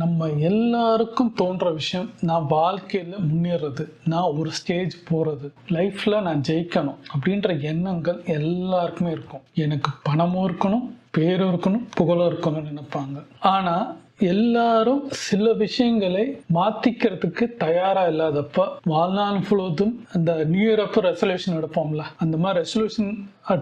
நம்ம எல்லாருக்கும் தோன்ற விஷயம், நான் வாழ்க்கையில் முன்னேறது, நான் ஒரு ஸ்டேஜ் போகிறது, லைஃப்பில் நான் ஜெயிக்கணும் அப்படின்ற எண்ணங்கள் எல்லாருக்குமே இருக்கும். எனக்கு பணமும் இருக்கணும், பேரும் இருக்கணும், புகழும் இருக்கணும்னு நினைப்பாங்க. ஆனால் எல்லாரும் சில விஷயங்களை மாத்திக்கிறதுக்கு தயாரா இல்லாதப்ப வாழ்நாள் முழுவதும் அந்த நியூ இயர் அப்போ ரெசல்யூஷன் எடுப்போம்ல, அந்த மாதிரி ரெசல்யூஷன்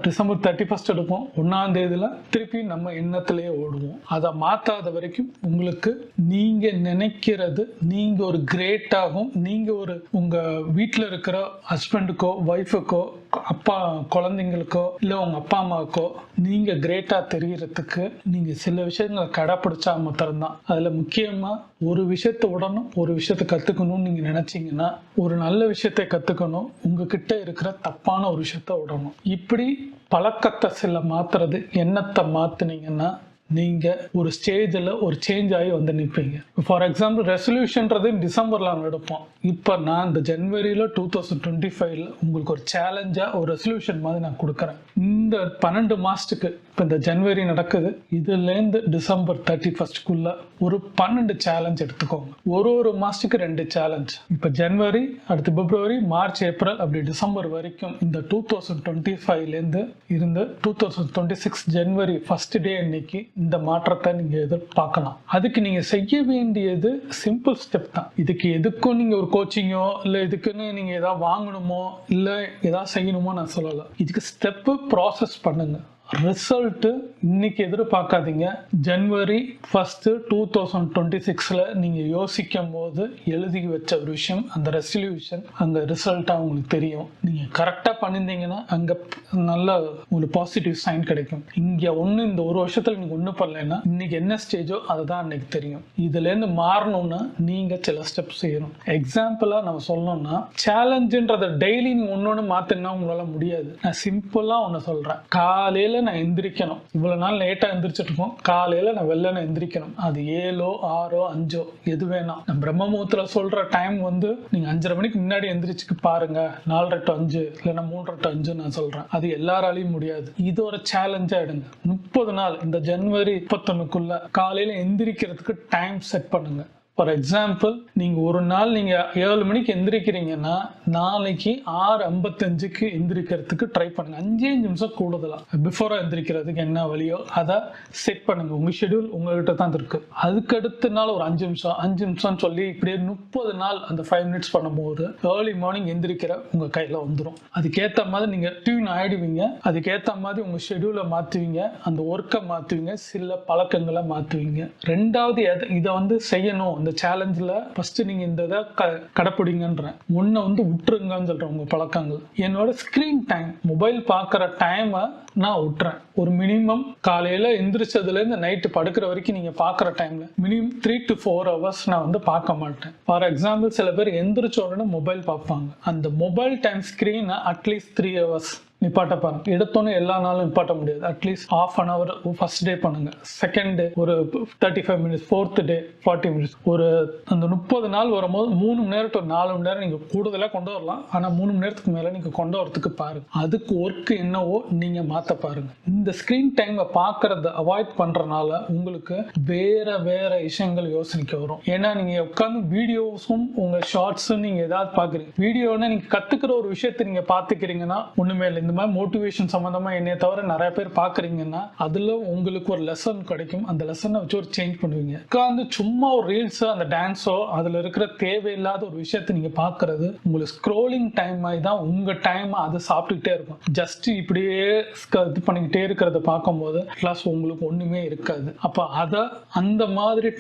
டிசம்பர் 31 எடுப்போம். 1ஆம் தேதியில திருப்பி நம்ம எண்ணத்திலேயே ஓடுவோம். அதை மாத்தாத வரைக்கும் உங்களுக்கு நீங்க நினைக்கிறது, நீங்க ஒரு கிரேட்டாகும், நீங்க ஒரு உங்க வீட்டில் இருக்கிற ஹஸ்பண்டுக்கோ ஒய்ஃபுக்கோ அப்பா குழந்தைங்களுக்கோ இல்லை உங்க அப்பா அம்மாவுக்கோ நீங்க கிரேட்டா தெரியறதுக்கு நீங்க சில விஷயங்களை கடைப்பிடிச்சா மாத்திரம்தான். அதுல முக்கியமா ஒரு விஷயத்தை விடணும், ஒரு விஷயத்தை கத்துக்கணும்னு நீங்க நினைச்சீங்கன்னா, ஒரு நல்ல விஷயத்தை கத்துக்கணும், உங்ககிட்ட இருக்கிற தப்பான ஒரு விஷயத்த விடணும். இப்படி பழக்கத்தை சில மாத்துறது, எண்ணத்தை மாத்துனீங்கன்னா நீங்க ஒரு ஸ்டேஜில் ஒரு சேஞ்ச் ஆகி வந்து நிற்பீங்க. ஃபார் எக்ஸாம்பிள் ரெசல்யூஷன்றது டிசம்பர்ல எடுப்போம். இப்போ நான் இந்த ஜனவரியில் 2025 உங்களுக்கு ஒரு சேலஞ்சாக ஒரு ரெசல்யூஷன் மாதிரி நான் கொடுக்குறேன். இந்த 12 மாதத்துக்கு இப்போ இந்த ஜனவரி நடக்குது, இதுலேருந்து டிசம்பர் 31 ஒரு 12 சேலஞ்ச் எடுத்துக்கோங்க. ஒரு மாதத்துக்கு 2 சேலஞ்ச். இப்போ ஜனவரி, அடுத்து பிப்ரவரி, மார்ச், ஏப்ரல், அப்படி டிசம்பர் வரைக்கும் இந்த 2025லேருந்து இருந்து 2026 ஜனவரி ஃபர்ஸ்ட் டே அன்னைக்கு இந்த மாற்றத்தை நீங்க எதிர்பார்க்கலாம். அதுக்கு நீங்க செய்ய வேண்டியது சிம்பிள் ஸ்டெப் தான். இதுக்கு எதுக்கும் நீங்க ஒரு கோச்சிங்கோ இல்லை இதுக்குன்னு நீங்க ஏதாவது வாங்கணுமோ இல்லை ஏதாவது செய்யணுமோ நான் சொல்லலை. இதுக்கு ஸ்டெப்பு ப்ராசஸ் பண்ணுங்க. ரிசல்ட்டு இன்னைக்கு எதிர்பார்க்காதீங்க. ஜனவரி 1 2026 நீங்கள் யோசிக்கும் போது எழுதி வச்ச ஒரு விஷயம், அந்த ரெசல்யூஷன் அங்கே ரிசல்ட்டாக உங்களுக்கு தெரியும். நீங்கள் கரெக்டாக பண்ணியிருந்தீங்கன்னா அங்கே நல்ல உங்களுக்கு பாசிட்டிவ் சைன் கிடைக்கும். இங்கே இந்த ஒரு வருஷத்தில் நீங்கள் ஒன்றும் பண்ணலைன்னா இன்னைக்கு என்ன ஸ்டேஜோ அதுதான் அன்னைக்கு தெரியும். இதுலேருந்து மாறணும்னா நீங்கள் சில ஸ்டெப் செய்யணும். எக்ஸாம்பிளாக நம்ம சொல்லணும்னா, சேலஞ்சுன்றதை டெய்லி நீங்கள் ஒன்று மாற்றினா உங்களால் முடியாது. நான் சிம்பிளாக ஒன்று சொல்கிறேன். காலையில் நான் எந்திரிக்கணும். இவ்வளவு நாள் லேட்டா எந்திரிச்சிட்டு இருக்கோம், காலையில நான் வெள்ளன எந்திரிக்கணும். அது 7, 6, 5 எது வேணாம். நம்ம பிரம்ம முகூர்த்தத்துல சொல்ற டைம் நீங்க 5:30 மணிக்கு முன்னாடி எந்திரிச்சுக்கு பாருங்க. 4 to 5 இல்லைன்னா 3 to 5 நான் சொல்றேன். அது எல்லாராலையும் முடியாது. இது ஒரு சேலஞ்சா எடுங்க. 30 நாள் இந்த ஜனவரி 31க்குள்ள காலையில எந்திரிக்கிறதுக்கு டைம் செட் பண்ணுங்க. ஃபார் எக்ஸாம்பிள், நீங்க ஒரு நாள் நீங்க 7 மணிக்கு எந்திரிக்கிறீங்கன்னா நாளைக்கு 6:55க்கு எந்திரிக்கிறதுக்கு ட்ரை பண்ணுங்க. 5 நிமிஷம் கூடுதலா பிஃபோரா எந்திரிக்கிறதுக்கு என்ன வழியோ அதை செட் பண்ணுங்க. உங்க ஷெடியூல் உங்ககிட்ட தான் இருக்கு. அதுக்கு அடுத்த நாள் ஒரு 5 நிமிஷம் சொல்லி இப்படியே 30 நாள் அந்த 5 மினிட்ஸ் பண்ணும்போது ஏர்லி மார்னிங் எந்திரிக்கிற உங்க கையில வந்துடும். அதுக்கேற்ற மாதிரி நீங்க டியூன் ஆயிடுவீங்க. அதுக்கேற்ற மாதிரி உங்க ஷெடியூலை மாத்துவீங்க, அந்த ஒர்க்கை மாத்துவீங்க, சில பழக்கங்களை மாத்துவீங்க. ரெண்டாவது இதை செய்யணும். இந்த சேலஞ்சில் ஃபர்ஸ்ட் நீங்க இந்த இதை கடைப்பிடிங்கன்றேன். ஒன்றை விட்டுருங்கன்னு சொல்றேன். உங்க பழக்கங்கள், என்னோட ஸ்கிரீன் டைம், மொபைல் பார்க்குற டைமை நான் விட்டுறேன். ஒரு மினிமம் காலையில எந்திரிச்சதுலேருந்து நைட்டு படுக்கிற வரைக்கும் நீங்க பார்க்குற டைம்ல மினிமம் 3 to 4 hours நான் பார்க்க மாட்டேன். ஃபார் எக்ஸாம்பிள், சில பேர் எந்திரிச்ச உடனே மொபைல் பார்ப்பாங்க. அந்த மொபைல் டைம் ஸ்கிரீனை அட்லீஸ்ட் 3 hours நிப்பாட்ட பாருங்க. எடுத்தோன்னே எல்லா நாளும் நிப்பாட்ட முடியாது. At least ½ an hour first day பண்ணுங்க, செகண்ட் டே ஒரு 35 minutes, ஃபோர்த் டே 40 minutes. ஒரு அந்த 30 நாள் வரும்போது 3 மணி நேரம் to 4 மணி நேரம் நீங்க கூடுதலாக கொண்டு வரலாம். ஆனா 3 மணி நேரத்துக்கு மேல நீங்க கொண்டு வரதுக்கு பாருங்க. அதுக்கு ஒர்க் என்னவோ நீங்க மாத்த பாருங்க. இந்த ஸ்கிரீன் டைமை பார்க்கறத அவாய்ட் பண்றதுனால உங்களுக்கு வேற விஷயங்கள் யோசனைக்கு வரும். ஏன்னா நீங்க உட்காந்து வீடியோஸும் உங்க ஷார்ட்ஸும் நீங்க ஏதாவது பாக்குறீங்க. வீடியோன்னு நீங்க கத்துக்கிற ஒரு விஷயத்தை நீங்க பாத்துக்கிறீங்கன்னா ஒண்ணுமே இல்லை. இந்த மாதிரி மோட்டிவேஷன் சம்பந்தமா என்னைய தவிர நிறைய பேர் பாக்குறீங்கன்னா அதுல உங்களுக்கு ஒரு லெசன் கிடைக்கும். அந்த லெசனை வச்சு ஒரு சேஞ்ச் பண்ணுவீங்க. உட்காந்து சும்மா ஒரு ரீல்ஸோ அந்த டான்ஸோ அதுல இருக்கிற தேவையில்லாத ஒரு விஷயத்தை நீங்க பாக்குறது உங்களுக்கு ஸ்க்ரோலிங் டைம் மாதிரி தான். உங்க டைம் அது சாப்பிட்டுக்கிட்டே இருக்கும். ஜஸ்ட் இப்படியே இது பண்ணிக்கிட்டே இருக்கிறத பார்க்கும்போது பிளஸ் உங்களுக்கு ஒண்ணுமே இருக்காது. அப்ப அதை அந்த மாதிரி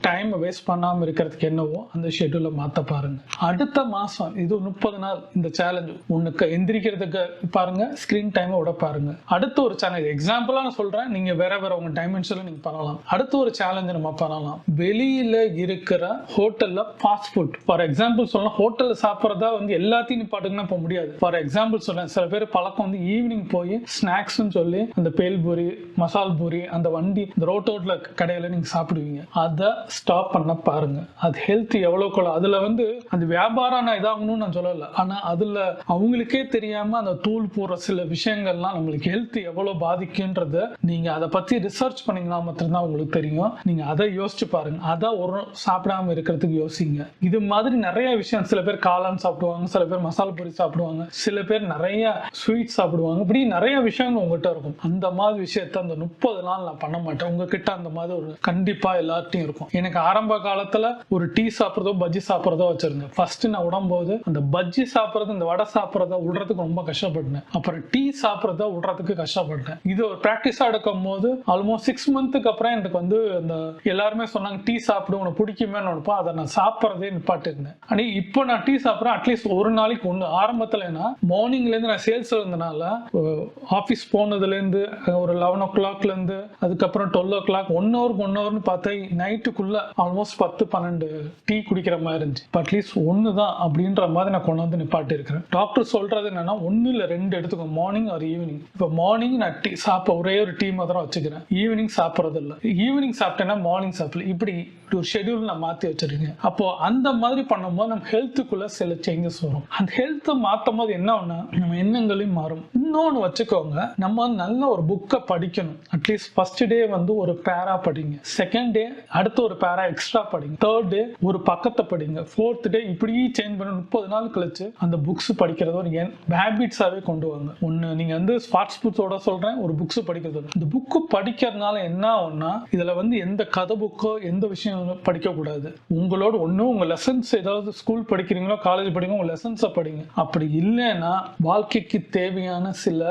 டைம் வேஸ்ட் பண்ணாம இருக்கிறதுக்கு என்னவோ அந்த ஷெட்யூலை மாத்த பாருங்க. அடுத்த மாசம் இது 30 நாள் இந்த சேலஞ்ச் உனக்கு எந்திரிக்கிறதுக்கு பாருங்க, ஸ்கிரீன் டைமை விட பாருங்க. அடுத்த ஒரு சேலஞ்ச் எக்ஸாம்பிளா நான் சொல்றேன். நீங்க வேற உங்க டைமென்ஷன்ல நீங்க பண்ணலாம். அடுத்த ஒரு சேலஞ்ச் நம்ம பண்ணலாம். வெளியில இருக்கிற ஹோட்டல்ல ஃபாஸ்ட் ஃபுட். ஃபார் எக்ஸாம்பிள் சொல்லலாம், ஹோட்டல்ல சாப்பிட்றதா எல்லாத்தையும் நிப்பாட்டுங்கன்னா போக முடியாது. ஃபார் எக்ஸாம்பிள் சொல்றேன், சில பேர் பழக்கம் ஈவினிங் போய் ஸ்நாக்ஸ் சொல்லி அந்த பேல்பூரி, மசால் பூரி, அந்த வண்டி இந்த ரோட்டோட்ல கடையில நீங்க சாப்பிடுவீங்க. அதை ஸ்டாப் பண்ண பாருங்க. அது ஹெல்த் எவ்வளவு அதுல அந்த வியாபாரம் நான் இதாகணும்னு நான் சொல்லல. ஆனா அதுல அவங்களுக்கே தெரியாம அந்த தூள் போற சில விஷயங்கள்லாம் நம்மளுக்கு ஹெல்த் எவ்வளவு பாதிக்குன்றத நீங்க அதை பத்தி ரிசர்ச் பண்ணீங்கன்னா மட்டும்தான் உங்களுக்கு தெரியும். நீங்க அதை யோசிச்சு பாருங்க. அதான் ஒரு சாப்பிடாம இருக்கிறதுக்கு யோசிங்க. இது மாதிரி நிறைய விஷயம், சில பேர் காளான் சாப்பிடுவாங்க, சில பேர் மசாலா பொரி சாப்பிடுவாங்க, சில பேர் நிறைய ஸ்வீட் சாப்பிடுவாங்க. இப்படி நிறைய விஷயங்கள் உங்ககிட்ட இருக்கும். அந்த மாதிரி விஷயத்த அந்த 30 நாள் நான் பண்ண மாட்டேன். உங்ககிட்ட அந்த மாதிரி ஒரு கண்டிப்பா எல்லார்ட்டையும் இருக்கும். எனக்கு ஆரம்ப காலத்துல ஒரு டீ சாப்பிட்றதோ பஜ்ஜி சாப்பிட்றதோ வச்சிருந்தேன். ஃபர்ஸ்ட் நான் உடம்போது அந்த பஜ்ஜி சாப்பிட்றது இந்த வடை சாப்பிட்றத விடுறதுக்கு ரொம்ப கஷ்டப்பட்டேன். அப்புறம் டீ சாப்பிட்றத விடுறதுக்கு கஷ்டப்பட்டேன். இது ஒரு பிராக்டிஸா எடுக்கும் போது ஆல்மோஸ்ட் 6 மந்த்துக்கு அப்புறம் எனக்கு வந்து அந்த எல்லாருமே சொன்னாங்க டீ சாப்பிடு உனக்கு பிடிக்குமே நினைப்பா, அதை நான் சாப்பிட்றதே நிப்பாட்டு இருந்தேன். ஆனா இப்போ நான் டீ சாப்பிட்றேன் அட்லீஸ்ட் ஒரு நாளைக்கு ஒன்று. ஆரம்பத்துல மார்னிங்ல இருந்து நான் சேல்ஸ் இருந்தனால ஆஃபீஸ் போனதுல இருந்து ஒரு 11 o'clockல இருந்து அதுக்கப்புறம் 12 o'clock 1 hourன்னு பார்த்தா நைட்டுக்குள்ள ஆல்மோஸ்ட் 10-12 டீ குடிக்கிற மாதிரி இருந்துச்சு. அட்லீஸ்ட் ஒன்று தான் அப்படின்ற மாதிரி நான் கொண்டு வந்து நிப்பாட்டி இருக்கிறேன். டாக்டர் சொல்றது என்னன்னா 1 இல்ல 2 எடுத்துக்கோ, மார்னிங் ஒரு ஈவினிங். இப்போ மார்னிங் நான் டீ ஒரே ஒரு டீ மாதிரி வச்சுக்கிறேன். ஈவினிங் சாப்பிட்றது இல்லை. ஈவினிங் சாப்பிட்டேன்னா மார்னிங் சாப்பிடல. இப்படி ஒரு ஷெடியூல் நான் மாற்றி வச்சிருக்கேன். அப்போ அந்த மாதிரி பண்ணும்போது நம்ம ஹெல்த்துக்குள்ள சில சேஞ்சஸ் வரும். அந்த ஹெல்த்தை மாற்றும் போது என்ன ஒண்ணா நம்ம எண்ணங்களையும் மாறும். இன்னொன்று வச்சுக்கோங்க, நம்ம நல்ல ஒரு புக்கை படிக்கணும். அட்லீஸ்ட் ஃபர்ஸ்ட் டே வந்து ஒரு பேரா படிங்க, செகண்ட் டே அடுத்த ஒரு பேரா எக்ஸ்ட்ரா படிங்க, தேர்ட் டே ஒரு பக்கத்தை படிங்க, ஃபோர்த் டே இப்படி சேஞ்ச் பண்ண 30 நாள் கழிச்சு அந்த புக்ஸ் படிக்கிறத ஒரு ஹேபிட்ஸாவே கொண்டு வாங்க. ஒன்று நீங்க வந்து ஸ்பார்ட்ஸ் புக்ஸோட சொல்றேன், ஒரு புக்ஸ் படிக்கிறது. இந்த புக்கு படிக்கிறதுனால என்ன ஆகும்னா, இதுல வந்து எந்த கதை புக்கோ எந்த விஷயம் படிக்க கூடாது. உங்களோட ஒண்ணு உங்க லெசன்ஸ் ஏதாவது ஸ்கூல் படிக்கிறீங்களோ காலேஜ் படிங்க, உங்க லெசன்ஸை படிங்க. அப்படி இல்லைன்னா வாழ்க்கைக்கு தேவையான சில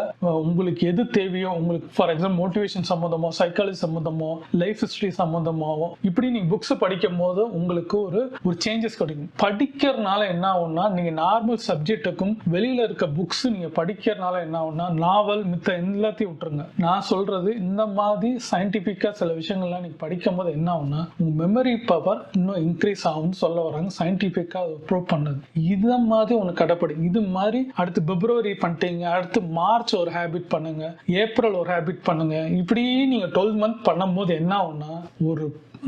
உங்களுக்கு எது தேவையோ, உங்களுக்கு ஃபார் எக்ஸாம்பிள் மோட்டிவேஷன் சம்பந்தமோ சைக்காலஜி சம்பந்தமோ லைஃப் ஹிஸ்டரி சம்பந்தமாவோ இப்படி நீங்க புக்ஸ் படிக்கும் போது உங்களுக்கு ஒரு சேஞ்சஸ் கிடைக்கும். படிக்கிறதுனால என்ன ஆகும்னா, நீங்க நார்மல் சப்ஜெக்டுக்கும் வெளியில இருக்க புக்ஸ் நீங்க படிக்கிறதுனால என்ன ஆகும்னா, நாவல் மித்த எல்லாத்தையும் விட்டுருங்க. நான் சொல்றது இந்த மாதிரி சயின்டிபிக்கா சில விஷயங்கள்லாம் நீங்க படிக்கும் போது என்ன ஆகும்னா, உங்க மெமரி பவர் இன்னும் இன்க்ரீஸ் ஆகும்னு சொல்ல வராங்க. சயின்டிபிக்கா ப்ரூவ் பண்ணது. இத மாதிரி ஒன்று கடைப்படி. இது மாதிரி அடுத்து பிப்ரவரி பண்ணிட்டீங்க, அடுத்து மார்ச் ஒரு ஹேபிட் பண்ணுங்க, ஏப்ரல் ஒரு ஹேபிட் பண்ணுங்க. இப்படி நீங்க 12 மந்த் பண்ணும் போது என்ன ஆகும்னா,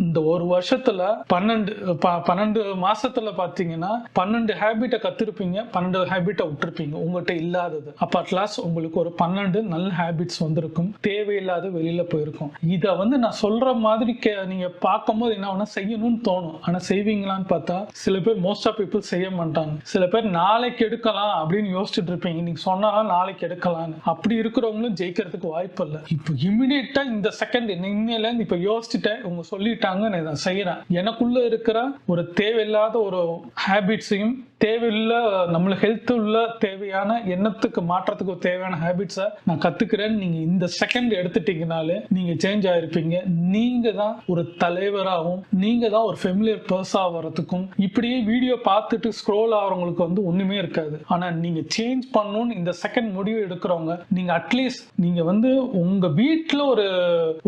இந்த ஒரு வருஷத்துல 12 மாசத்துல பாத்தீங்கன்னா 12 ஹேபிட்டை கத்திருப்பீங்க, 12 ஹேபிட்டை விட்டுருப்பீங்க உங்ககிட்ட இல்லாதது. அப்ப அட்லாஸ்ட் உங்களுக்கு ஒரு 12 நல்ல ஹேபிட்ஸ் வந்திருக்கும், தேவையில்லாத வெளியில போயிருக்கும். இதை வந்து நான் சொல்ற மாதிரி நீங்க பார்க்கும்போது என்ன ஆகும்னா செய்யணும்னு தோணும். ஆனா செய்வீங்களான்னு பார்த்தா சில பேர் மோஸ்ட் ஆஃப் பீப்புள் செய்ய மாட்டாங்க. சில பேர் நாளைக்கு எடுக்கலாம் அப்படின்னு யோசிச்சுட்டு இருப்பீங்க, நீங்க சொன்னாலும் நாளைக்கு எடுக்கலான்னு. அப்படி இருக்கிறவங்களும் ஜெயிக்கிறதுக்கு வாய்ப்பு இல்லை. இப்போ இமிடியேட்டா இந்த செகண்ட் இன்னையில இப்ப யோசிச்சுட்டேன், உங்க சொல்லிட்டு நான் செய்யறேன். எனக்குள்ள இருக்கிற ஒரு தேவையில்லாத ஒரு ஹேபிட்ஸையும் தேவையில்லை நம்மளுக்கு ஹெல்த் உள்ள தேவையான எண்ணத்துக்கு மாற்றத்துக்கு தேவையான ஹேபிட்ஸை நான் கத்துக்கிறேன். நீங்க இந்த செகண்ட் எடுத்துட்டீங்கனாலே நீங்க சேஞ்ச் ஆயிருப்பீங்க. நீங்க தான் ஒரு தலைவராகவும் நீங்க தான் ஒரு ஃபெமிலியர் பர்சனா வரதுக்கும். இப்படியே வீடியோ பார்த்துட்டு ஸ்க்ரோல் ஆகிறவங்களுக்கு வந்து ஒண்ணுமே இருக்காது. ஆனா நீங்க சேஞ்ச் பண்ணணும்னு இந்த செகண்ட் முடிவு எடுக்கிறவங்க, நீங்க அட்லீஸ்ட் நீங்க வந்து உங்க வீட்டுல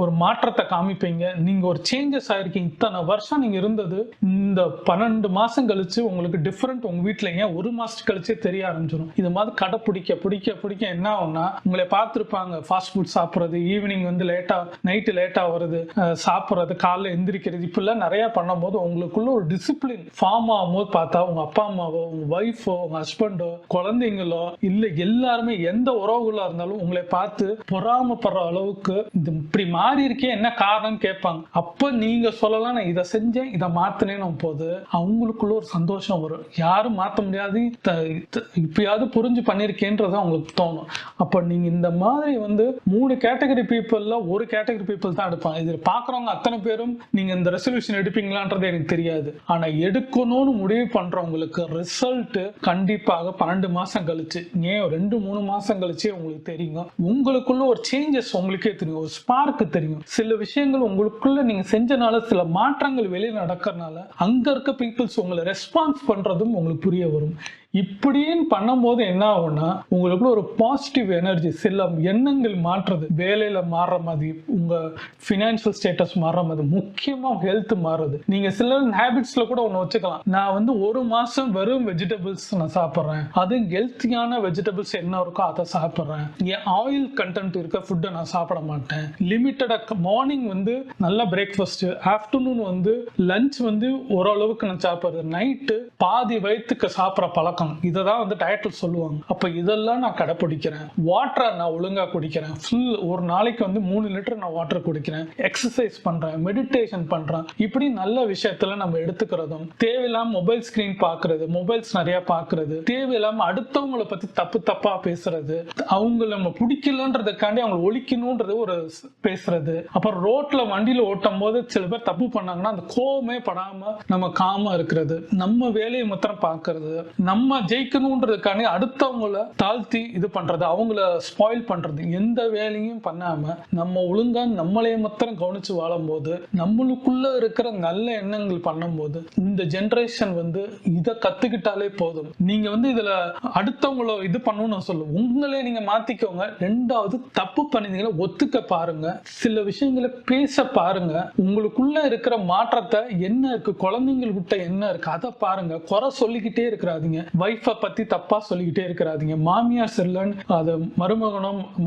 ஒரு மாற்றத்தை காமிப்பீங்க. நீங்க ஒரு சேஞ்சஸ் ஆயிருக்கீங்க. இத்தனை வருஷம் நீங்க இருந்தது இந்த 12 மாசம் கழிச்சு உங்களுக்கு டிஃபரெண்ட் உங்க வீட்டுல ஏன் 1 மாசம் கழிச்சே தெரிய ஆரம்பிச்சிடும். இது மாதிரி கடை பிடிக்க என்ன ஆகும்னா, உங்களை பார்த்துருப்பாங்க ஃபாஸ்ட் ஃபுட் சாப்பிட்றது, ஈவினிங் வந்து நைட்டு லேட்டா வருது, சாப்பிட்றது, காலைல எந்திரிக்கிறது, இப்படிலாம் நிறைய பண்ணும் போது உங்களுக்குள்ள ஒரு டிசிப்ளின் ஃபார்ம் ஆகும்போது பார்த்தா உங்க அப்பா அம்மாவோ உங்க ஒய்ஃபோ உங்க ஹஸ்பண்டோ குழந்தைங்களோ இல்ல எல்லாருமே எந்த உறவுகளா இருந்தாலும் உங்களை பார்த்து பொறாமப்படுற அளவுக்கு இப்படி மாறி இருக்கே என்ன காரணம் கேட்பாங்க. அப்ப நீங்க சொல்லலாம் நான் இதை செஞ்சேன் இதை மாத்தினேன்னு போது அவங்களுக்குள்ள ஒரு சந்தோஷம் வரும். யாரும் மாற்ற முடியாது, இப்பயாவது புரிஞ்சு பண்ணிருக்கேன்றது அவங்களுக்கு தோணும். அப்ப நீங்க இந்த மாதிரி வந்து 3 கேட்டகரி பீப்புள்ல ஒரு கேட்டகரி பீப்புள் தான் எடுப்பாங்க. இது பாக்குறவங்க அத்தனை பேரும் நீங்க இந்த ரெசல்யூஷன் எடுப்பீங்களான்றது எனக்கு தெரியாது. ஆனா எடுக்கணும்னு முடிவு பண்றவங்களுக்கு ரிசல்ட் கண்டிப்பாக 12 மாசம் கழிச்சு, ஏன் 2-3 மாசம் கழிச்சு உங்களுக்கு தெரியும். உங்களுக்குள்ள ஒரு சேஞ்சஸ் உங்களுக்கே தெரியும், ஒரு ஸ்பார்க் தெரியும். சில விஷயங்கள் உங்களுக்குள்ள நீங்க செஞ்சனால சில மாற்றங்கள் வெளியே நடக்கிறதுனால அங்க இருக்க பீப்புள்ஸ் உங்களை ரெஸ்பான்ஸ் பண்றதும் உங்களுக்கு புரிய வரும். இப்படின்னு பண்ணும்போது என்ன ஆகும்னா, உங்களுக்குள்ள ஒரு பாசிட்டிவ் எனர்ஜி, சில எண்ணங்கள் மாற்றுறது, வேலையில மாறுற மாதிரி, உங்க பினான்சியல் ஸ்டேட்டஸ் மாறுற மாதிரி, முக்கியமா ஹெல்த் மாறுறது. நீங்க சில ஹேபிட்ஸ்ல கூட ஒண்ணு வச்சுக்கலாம். நான் வந்து 1 மாசம் வெறும் வெஜிடபிள்ஸ் நான் சாப்பிட்றேன், அது ஹெல்த்தியான வெஜிடபிள்ஸ் என்ன இருக்கோ அதை சாப்பிட்றேன், என் ஆயில் கண்டென்ட் இருக்க ஃபுட்டை நான் சாப்பிட மாட்டேன், லிமிட்டடா மார்னிங் வந்து நல்ல பிரேக்ஃபாஸ்ட், ஆஃப்டர்நூன் வந்து லஞ்ச் வந்து ஓரளவுக்கு நான் சாப்பிட்றது, நைட்டு பாதி வயிற்றுக்கு சாப்பிட்ற பழக்கம் பழக்கம். இதை தான் வந்து டயட்டில் சொல்லுவாங்க. அப்போ இதெல்லாம் நான் கடைப்பிடிக்கிறேன். வாட்டரை நான் ஒழுங்காக குடிக்கிறேன். ஃபுல் ஒரு நாளைக்கு வந்து 3 லிட்டர் நான் வாட்டர் குடிக்கிறேன். எக்ஸசைஸ் பண்ணுறேன், மெடிடேஷன் பண்ணுறேன். இப்படி நல்ல விஷயத்துல நம்ம எடுத்துக்கிறதும், தேவையில்லாம மொபைல் ஸ்கிரீன் பார்க்கறது, மொபைல்ஸ் நிறைய பார்க்கறது, தேவையில்லாம அடுத்தவங்களை பற்றி தப்பா பேசுறது, அவங்க நம்ம பிடிக்கலன்றதுக்காண்டி அவங்க ஒழிக்கணும்ன்றது ஒரு பேசுறது, அப்புறம் ரோட்ல வண்டியில ஓட்டும் போது சில பேர் தப்பு பண்ணாங்கன்னா அந்த கோவமே படாம நம்ம காமா இருக்கிறது, நம்ம வேலையை மாத்திரம் பார்க்கறது, நம்ம ஜெயிக்கணும்ன்றதுக்காண்டி அடுத்தவங்கள தாழ்த்தி இது பண்றது, அவங்கள ஸ்பாயில் பண்றது, எந்த வேலையும் பண்ணாம நம்ம ஒழுங்கா நம்மளையே மாத்திரம் கவனிச்சு வாழும் போது, நம்மளுக்குள்ள இருக்கிற நல்ல எண்ணங்கள் பண்ணும்போது, இந்த ஜெனரேஷன் வந்து இதை கத்துக்கிட்டாலே போதும். நீங்க வந்து இதுல அடுத்தவங்கள இது பண்ணணும்னு சொல்லுவோம், உங்களே நீங்க மாத்திக்கோங்க. ரெண்டாவது, தப்பு பண்ணிருந்தீங்களா ஒத்துக்க பாருங்க, சில விஷயங்களை பேச பாருங்க, உங்களுக்குள்ள இருக்கிற மாற்றத்தை என்ன இருக்கு, குழந்தைங்கள்கிட்ட என்ன இருக்கு அதை பாருங்க. குறை சொல்லிக்கிட்டே இருக்கிறாதீங்க, வைஃபை பத்தி தப்பா சொல்லிக்கிட்டே இருக்கிறாதீங்க, மாமியார் செல்லன் அது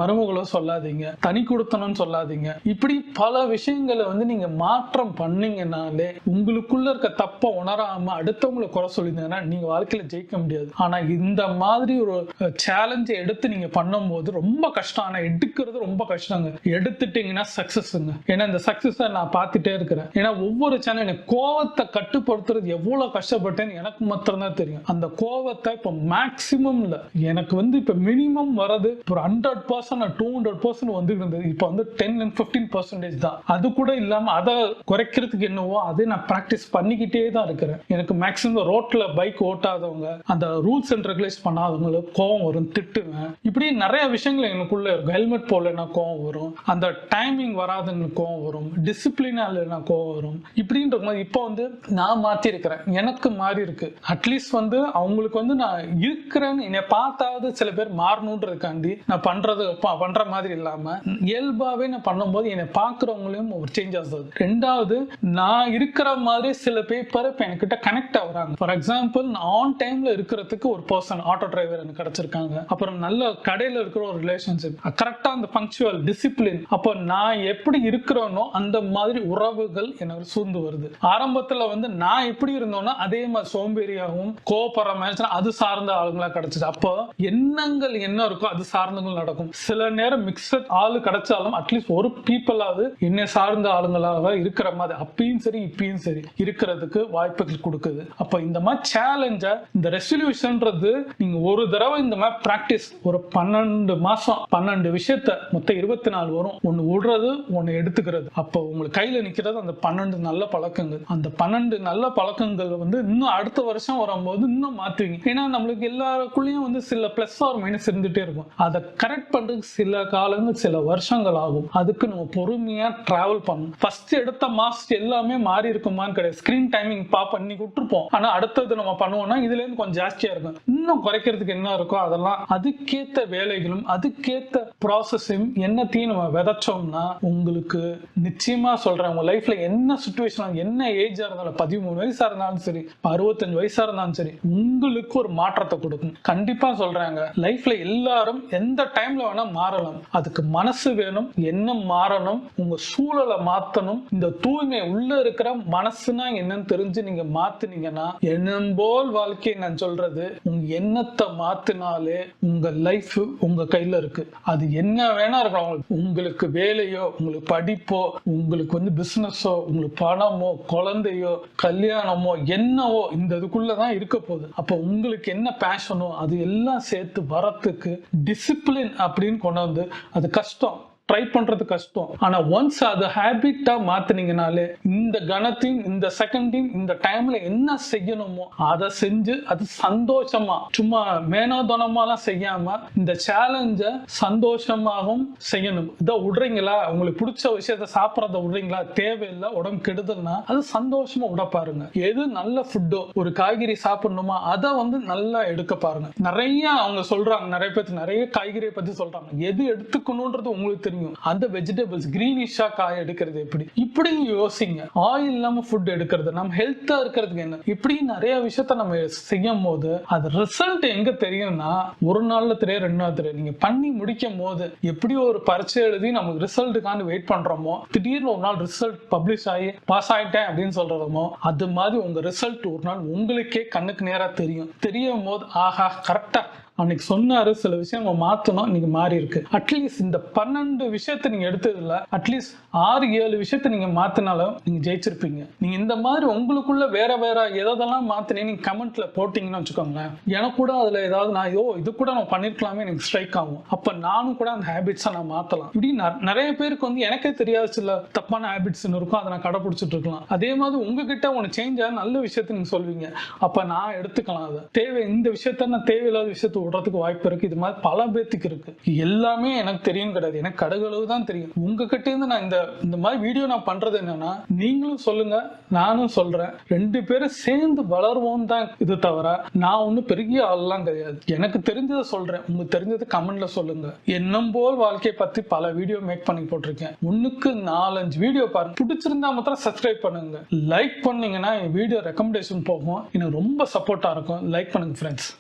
மருமகளோ சொல்லாதீங்க, தனி கொடுத்தனும் சொல்லாதீங்க. இப்படி பல விஷயங்களை வந்து நீங்க மாற்றம் பண்ணீங்கன்னாலே உங்களுக்குள்ள இருக்க தப்ப உணராம அடுத்தவங்களை குறை சொல்லிருந்தீங்கன்னா நீங்க வாழ்க்கையில ஜெயிக்க முடியாது. ஆனா இந்த மாதிரி ஒரு சேலஞ்சை எடுத்து நீங்க பண்ணும்போது ரொம்ப கஷ்டம். ஆனா எடுக்கிறது ரொம்ப கஷ்டங்க. எடுத்துட்டீங்கன்னா சக்சஸ்ங்க. ஏன்னா இந்த சக்சஸ் நான் பார்த்துட்டே இருக்கிறேன். ஏன்னா ஒவ்வொரு சேனல் எனக்கு கோவத்தை கட்டுப்படுத்துறது எவ்வளவு கஷ்டப்பட்டேன்னு எனக்கு மாத்திரம் தான் தெரியும். அந்த கோவத்தை இப்ப மேக்சிமம் இல்ல, எனக்கு வந்து இப்ப மினிமம் வரது ஒரு 100% 200% வந்து இருந்தது. இப்ப வந்து 10 and 15% தான். அது கூட இல்லாம அதை குறைக்கிறதுக்கு என்னவோ அதை நான் பிராக்டிஸ் பண்ணிக்கிட்டே தான் இருக்கிறேன். எனக்கு மேக்சிமம் ரோட்ல பைக் ஓட்டாதவங்க, அந்த ரூல்ஸ் அண்ட் ரெகுலேஷன் பண்ணாதவங்களுக்கு கோவம் வரும், திட்டுவேன். இப்படி நிறைய விஷயங்கள் எனக்குள்ள இருக்கும். ஹெல்மெட் போடலன்னா கோவம் வரும், அந்த டைமிங் வராதுன்னு கோவம் வரும், டிசிப்ளினா இல்லைன்னா கோவம் வரும். இப்படின்ற மாதிரி இப்போ வந்து நான் மாத்தி இருக்கிறேன், எனக்கு மாறி இருக்கு. அட்லீஸ்ட் வந்து அவங்களுக்கு வந்து நான் இருக்கிறேன்னு என்னை பார்த்தாவது சில பேர் மாறணுன்றதுக்காண்டி நான் பண்ற மாதிரி இல்லாம இயல்பாவே நான் பண்ணும்போது என்னை பார்க்குறவங்களையும் ஒரு சேஞ்ச் ஆகுது. ரெண்டாவது, நான் இருக்கிற மாதிரி சில பேப்பர் இப்போ என்கிட்ட கனெக்ட் ஆகுறாங்க. ஃபார் எக்ஸாம்பிள், நான் ஆன் டைம்ல இருக்கிறதுக்கு ஒரு பர்சன், ஆட்டோ டிரைவர் எனக்கு கிடைச்சிருக்காங்க. அப்புறம் நல்ல கடையில் இருக்கிற ஒரு ரிலேஷன்ஷிப், கரெக்டா அந்த பங்க்சுவல் டிசிப்ளின். அப்போ நான் எப்படி இருக்கிறேனோ அந்த மாதிரி உறவுகள் எனக்கு சூழ்ந்து வருது. ஆரம்பத்துல வந்து நான் எப்படி இருந்தோம்னா அதே மாதிரி சோம்பேறியாகவும் கோபப்படுற அது சார்ந்த ஆளுங்களா கிடைச்சது. அப்போ எண்ணங்கள் என்ன இருக்கோ அது சார்ந்தவங்க நடக்கும். சில நேரம் மிக்சட் ஆளு கிடைச்சாலும் அட்லீஸ்ட் ஒரு பீப்புளாவது என்னை சார்ந்த ஆளுங்களாக இருக்கிற மாதிரி அப்பயும் சரி இப்பயும் சரி இருக்கிறதுக்கு வாய்ப்புகள் கொடுக்குது. அப்போ இந்த மாதிரி சேலஞ்ச, இந்த ரெசல்யூஷன்ன்றது நீங்க ஒரு தடவை இந்த மாதிரி பிராக்டிஸ் ஒரு 12 மாசம் 12 விஷயத்த மொத்தம் 24 வரும். ஒன்னு விடுறது, ஒன்னு எடுத்துக்கிறது. அப்போ உங்களுக்கு கையில நிக்கிறது அந்த 12 நல்ல பழக்கங்கள். அந்த 12 நல்ல பழக்கங்கள் வந்து இன்னும் அடுத்த வருஷம் வரும்போது இன்னும் மாத்துவீங்க. ஏன்னா நம்மளுக்கு எல்லாருக்குள்ளயும் வந்து சில பிளஸ் ஆர் மைனஸ் இருந்துட்டே இருக்கும். அதை கரெக்ட் பண்றதுக்கு சில காலங்கள் சில வருஷங்கள் ஆகும். அதுக்கு நம்ம பொறுமையா டிராவல் பண்ணணும். ஃபர்ஸ்ட் எடுத்த மாஸ்ட் எல்லாமே மாறி இருக்குமான்னு கிடையாது. ஸ்கிரீன் டைமிங் பண்ணி விட்டுருப்போம், ஆனா அடுத்தது நம்ம பண்ணுவோம்னா இதுல இருந்து கொஞ்சம் ஜாஸ்தியா இருக்கும். இன்னும் குறைக்கிறதுக்கு என்ன இருக்கோ அதெல்லாம் அதுக்கேத்த வேலைகளும் அதுக்கேத்த ப்ராசஸும் என்னத்தையும் நம்ம விதைச்சோம்னா உங்களுக்கு நிச்சயமா சொல்றேன், உங்க லைஃப்ல என்ன சிச்சுவேஷன், என்ன ஏஜா இருந்தாலும், 13 வயசா இருந்தாலும் சரி, 65 வயசா இருந்தாலும் சரி, உங்களுக்கு ஒரு மாற்றத்தை கொடுக்கும். கண்டிப்பா சொல்றாங்க, லைஃப்ல எல்லாரும் எந்த டைம்ல வேணா மாறலாம். அதுக்கு மனசு வேணும், எண்ணம் மாறணும், உங்க சூழலை மாத்தணும். இந்த தூய்மை உள்ள இருக்கிற மனசுனா என்னன்னு தெரிஞ்சு நீங்க மாத்தினீங்கன்னா, எண்ணம் போல் வாழ்க்கை நான் சொல்றது, உங்க எண்ணத்தை மாத்தினாலே உங்க லைஃப் உங்க கையில இருக்கு. அது என்ன வேணா இருக்கலாம். உங்களுக்கு வேலையோ, உங்களுக்கு படிப்போ, உங்களுக்கு வந்து பிசினஸோ, உங்களுக்கு பணமோ, குழந்தையோ, கல்யாணமோ, என்னவோ இந்த இதுக்குள்ளதான் இருக்க போகுது. அப்போ உங்களுக்கு என்ன பேஷனோ அது எல்லாம் சேர்த்து வரத்துக்கு டிசிப்ளின் அப்படின்னு கொண்டு வந்து, அது கஷ்டம், ட்ரை பண்றது கஷ்டம். ஆனா ஒன்ஸ் அது ஹேபிட்டா மாத்தினீங்கனாலே இந்த கணத்தையும் இந்த செகண்டையும் இந்த டைம்ல என்ன செய்யணுமோ அதை செஞ்சு அது சந்தோஷமா, சும்மா மேனோதனமாலாம் செய்யாம இந்த சேலஞ்ச சந்தோஷமாகவும் செய்யணும். இதை விடுறீங்களா, உங்களுக்கு பிடிச்ச விஷயத்த சாப்பிட்றத விடுறீங்களா, தேவையில்லை, உடம்பு கெடுதல்னா அது சந்தோஷமா விட பாருங்க. எது நல்ல ஃபுட்டோ, ஒரு காய்கறி சாப்பிடணுமா அதை வந்து நல்லா எடுக்க பாருங்க. நிறைய அவங்க சொல்றாங்க, நிறைய பேர் நிறைய காய்கறியை பத்தி சொல்றாங்க. எது எடுத்துக்கணும்ன்றது உங்களுக்கு தெரியும். தெரியும் அந்த வெஜிடபிள்ஸ் கிரீனிஷா காய் எடுக்கிறது இப்படி யோசிங்க. ஆயில் இல்லாம ஃபுட் எடுக்கிறது, நம்ம ஹெல்த்தா இருக்கிறதுக்கு என்ன, இப்படி நிறைய விஷயத்த நம்ம செய்யும் போது அது ரிசல்ட் எங்க தெரியும்னா ஒரு நாள்ல தெரியும், 2 நாள் தெரியும். நீங்க பண்ணி முடிக்கும் போது எப்படி ஒரு பரீட்சை எழுதி நமக்கு ரிசல்ட்டுக்கான வெயிட் பண்றோமோ, திடீர்னு ஒரு நாள் ரிசல்ட் பப்ளிஷ் ஆகி பாஸ் ஆயிட்டேன் அப்படின்னு சொல்றதமோ, அது மாதிரி உங்க ரிசல்ட் ஒரு நாள் உங்களுக்கே கண்ணுக்கு நேரா தெரியும் போது ஆஹா கரெக்டா அன்னைக்கு சொன்னாரு சில விஷயம் நம்ம மாத்தணும், இன்னைக்கு மாறி இருக்கு. அட்லீஸ்ட் இந்த 12 விஷயத்த நீங்க எடுத்ததுல அட்லீஸ்ட் 6-7 விஷயத்த நீங்க மாத்தினாலும் நீங்க ஜெயிச்சிருப்பீங்க. நீங்க இந்த மாதிரி உங்களுக்குள்ள வேற எதெல்லாம் மாத்தினே நீங்க கமெண்ட்ல போட்டீங்கன்னு வச்சுக்கோங்களேன், எனக்கு கூட அதுல ஏதாவது நான் இது கூட நான் பண்ணிருக்கலாமே எனக்கு ஸ்ட்ரைக் ஆகும். அப்ப நானும் கூட அந்த ஹேபிட்ஸை நான் மாத்தலாம். இப்படி நிறைய பேருக்கு வந்து எனக்கே தெரியாது சில தப்பான ஹேபிட்ஸ் இருக்கும், அதை நான் கடைபிடிச்சிட்டு இருக்கலாம். அதே மாதிரி உங்ககிட்ட ஒன்று சேஞ்ச் ஆக நல்ல விஷயத்த நீங்க சொல்வீங்க, அப்ப நான் எடுத்துக்கலாம். அதை இந்த விஷயத்த நான் தேவையில்லாத விஷயத்த விடுறதுக்கு வாய்ப்பு இருக்கு. இது மாதிரி பல பேத்துக்கு இருக்கு. எல்லாமே எனக்கு தெரியும் கிடையாது, எனக்கு கடகளவு தான் தெரியும். உங்ககிட்ட இருந்து நான் இந்த மாதிரி வீடியோ நான் பண்றது என்னன்னா, நீங்களும் சொல்லுங்க நானும் சொல்றேன், 2 பேரும் சேர்ந்து வளருவோம் தான். இது தவிர நான் ஒன்னும் பெரிய ஆள்லாம் கிடையாது. எனக்கு தெரிஞ்சதை சொல்றேன், உங்களுக்கு தெரிஞ்சது கமெண்ட்ல சொல்லுங்க. என்னும் போல் வாழ்க்கையை பத்தி பல வீடியோ மேக் பண்ணி போட்டிருக்கேன். 1க்கு 4-5 வீடியோ பாருங்க. பிடிச்சிருந்தா மாத்திரம் சப்ஸ்கிரைப் பண்ணுங்க. லைக் பண்ணீங்கன்னா என் வீடியோ ரெக்கமெண்டேஷன் போகும், எனக்கு ரொம்ப சப்போர்ட்டா இருக்கும். லைக் பண்ணுங்க ஃப்ரெண்ட்ஸ்.